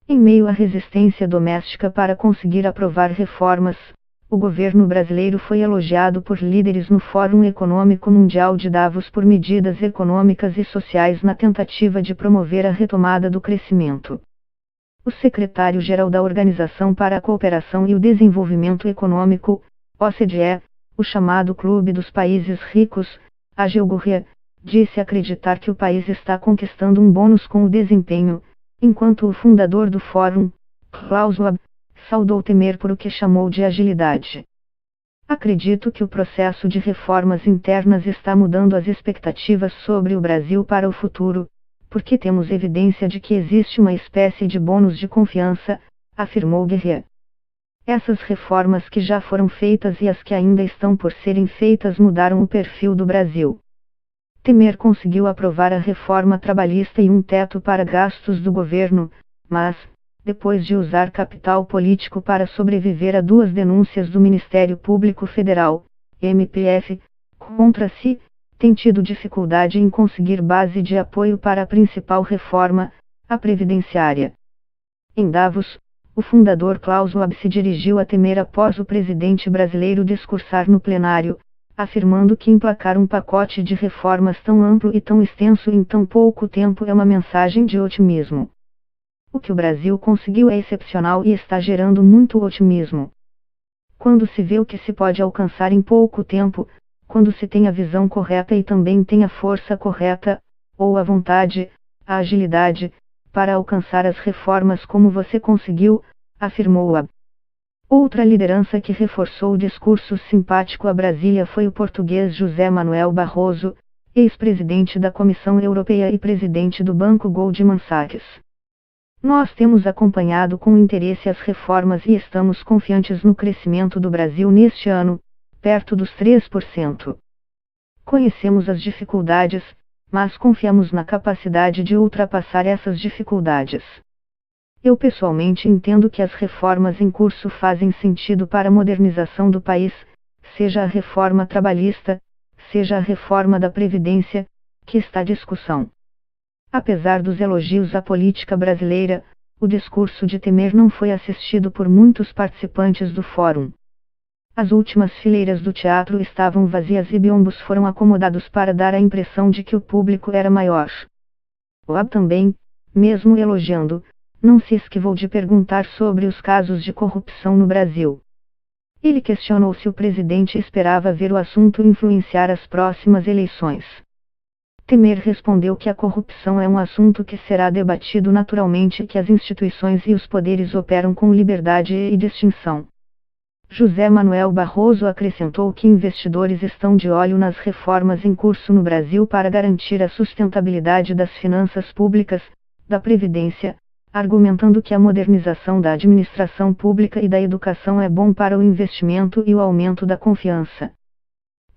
Em meio à resistência doméstica para conseguir aprovar reformas, o governo brasileiro foi elogiado por líderes no Fórum Econômico Mundial de Davos por medidas econômicas e sociais na tentativa de promover a retomada do crescimento. O secretário-geral da Organização para a Cooperação e o Desenvolvimento Econômico, OCDE, o chamado Clube dos Países Ricos, Angel Gurria, disse acreditar que o país está conquistando um bônus com o desempenho, enquanto o fundador do fórum, Klaus Schwab, saudou Temer por o que chamou de agilidade. Acredito que o processo de reformas internas está mudando as expectativas sobre o Brasil para o futuro, porque temos evidência de que existe uma espécie de bônus de confiança, afirmou Gurria. Essas reformas que já foram feitas e as que ainda estão por serem feitas mudaram o perfil do Brasil. Temer conseguiu aprovar a reforma trabalhista e um teto para gastos do governo, mas, depois de usar capital político para sobreviver a duas denúncias do Ministério Público Federal, MPF, contra si, tem tido dificuldade em conseguir base de apoio para a principal reforma, a previdenciária. Em Davos, o fundador Klaus Schwab se dirigiu a Temer após o presidente brasileiro discursar no plenário, afirmando que emplacar um pacote de reformas tão amplo e tão extenso em tão pouco tempo é uma mensagem de otimismo. O que o Brasil conseguiu é excepcional e está gerando muito otimismo. Quando se vê o que se pode alcançar em pouco tempo, quando se tem a visão correta e também tem a força correta, ou a vontade, a agilidade, para alcançar as reformas como você conseguiu, afirmou-a. Outra liderança que reforçou o discurso simpático a Brasília foi o português José Manuel Barroso, ex-presidente da Comissão Europeia e presidente do Banco Goldman Sachs. Nós temos acompanhado com interesse as reformas e estamos confiantes no crescimento do Brasil neste ano, perto dos 3%. Conhecemos as dificuldades, mas confiamos na capacidade de ultrapassar essas dificuldades. Eu pessoalmente entendo que as reformas em curso fazem sentido para a modernização do país, seja a reforma trabalhista, seja a reforma da Previdência, que está em discussão. Apesar dos elogios à política brasileira, o discurso de Temer não foi assistido por muitos participantes do fórum. As últimas fileiras do teatro estavam vazias e biombos foram acomodados para dar a impressão de que o público era maior. Schwab também, mesmo elogiando, não se esquivou de perguntar sobre os casos de corrupção no Brasil. Ele questionou se o presidente esperava ver o assunto influenciar as próximas eleições. Temer respondeu que a corrupção é um assunto que será debatido naturalmente e que as instituições e os poderes operam com liberdade e distinção. José Manuel Barroso acrescentou que investidores estão de olho nas reformas em curso no Brasil para garantir a sustentabilidade das finanças públicas, da Previdência, argumentando que a modernização da administração pública e da educação é bom para o investimento e o aumento da confiança.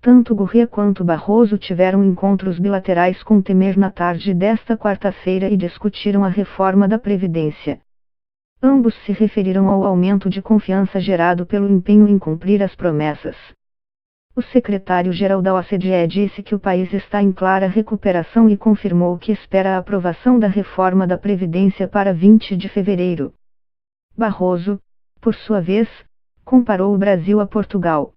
Tanto Gurria quanto Barroso tiveram encontros bilaterais com Temer na tarde desta quarta-feira e discutiram a reforma da Previdência. Ambos se referiram ao aumento de confiança gerado pelo empenho em cumprir as promessas. O secretário-geral da OCDE disse que o país está em clara recuperação e confirmou que espera a aprovação da reforma da Previdência para 20 de fevereiro. Barroso, por sua vez, comparou o Brasil a Portugal.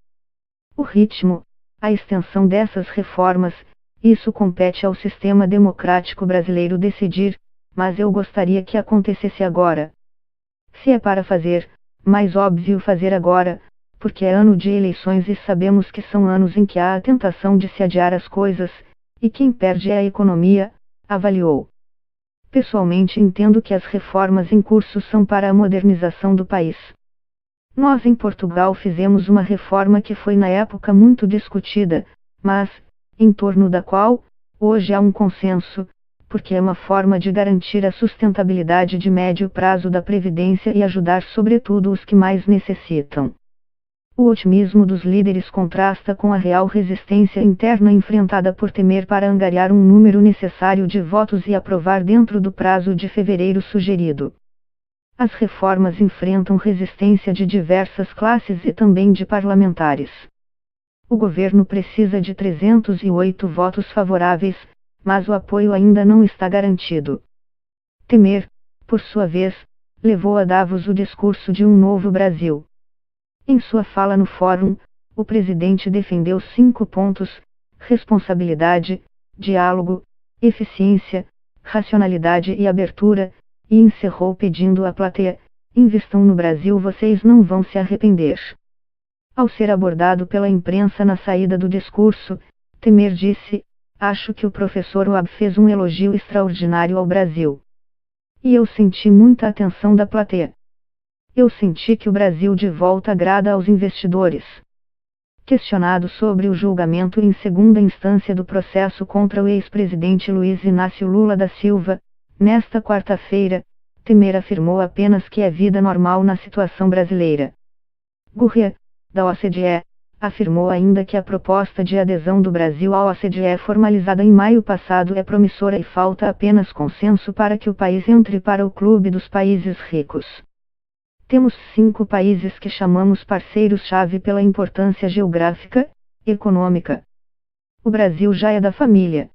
O ritmo, a extensão dessas reformas, isso compete ao sistema democrático brasileiro decidir, mas eu gostaria que acontecesse agora. Se é para fazer, mais óbvio fazer agora, porque é ano de eleições e sabemos que são anos em que há a tentação de se adiar as coisas, e quem perde é a economia, avaliou. Pessoalmente entendo que as reformas em curso são para a modernização do país. Nós em Portugal fizemos uma reforma que foi na época muito discutida, mas, em torno da qual, hoje há um consenso, porque é uma forma de garantir a sustentabilidade de médio prazo da Previdência e ajudar sobretudo os que mais necessitam. O otimismo dos líderes contrasta com a real resistência interna enfrentada por Temer para angariar um número necessário de votos e aprovar dentro do prazo de fevereiro sugerido. As reformas enfrentam resistência de diversas classes e também de parlamentares. O governo precisa de 308 votos favoráveis, mas o apoio ainda não está garantido. Temer, por sua vez, levou a Davos o discurso de um novo Brasil. Em sua fala no fórum, o presidente defendeu 5 pontos: responsabilidade, diálogo, eficiência, racionalidade e abertura, e encerrou pedindo à plateia: invistam no Brasil, vocês não vão se arrepender. Ao ser abordado pela imprensa na saída do discurso, Temer disse: acho que o professor Wab fez um elogio extraordinário ao Brasil. E eu senti muita atenção da plateia. Eu senti que o Brasil de volta agrada aos investidores. Questionado sobre o julgamento em segunda instância do processo contra o ex-presidente Luiz Inácio Lula da Silva, nesta quarta-feira, Temer afirmou apenas que é vida normal na situação brasileira. Gurria, da OCDE, afirmou ainda que a proposta de adesão do Brasil à OCDE formalizada em maio passado é promissora e falta apenas consenso para que o país entre para o clube dos países ricos. Temos 5 países que chamamos parceiros-chave pela importância geográfica, econômica. O Brasil já é da família.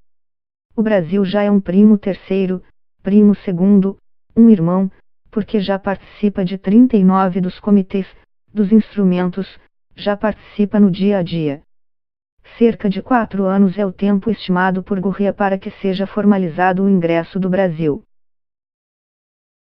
O Brasil já é um primo terceiro, primo segundo, um irmão, porque já participa de 39 dos comitês, dos instrumentos, já participa no dia a dia. Cerca de 4 anos é o tempo estimado por Gurria para que seja formalizado o ingresso do Brasil.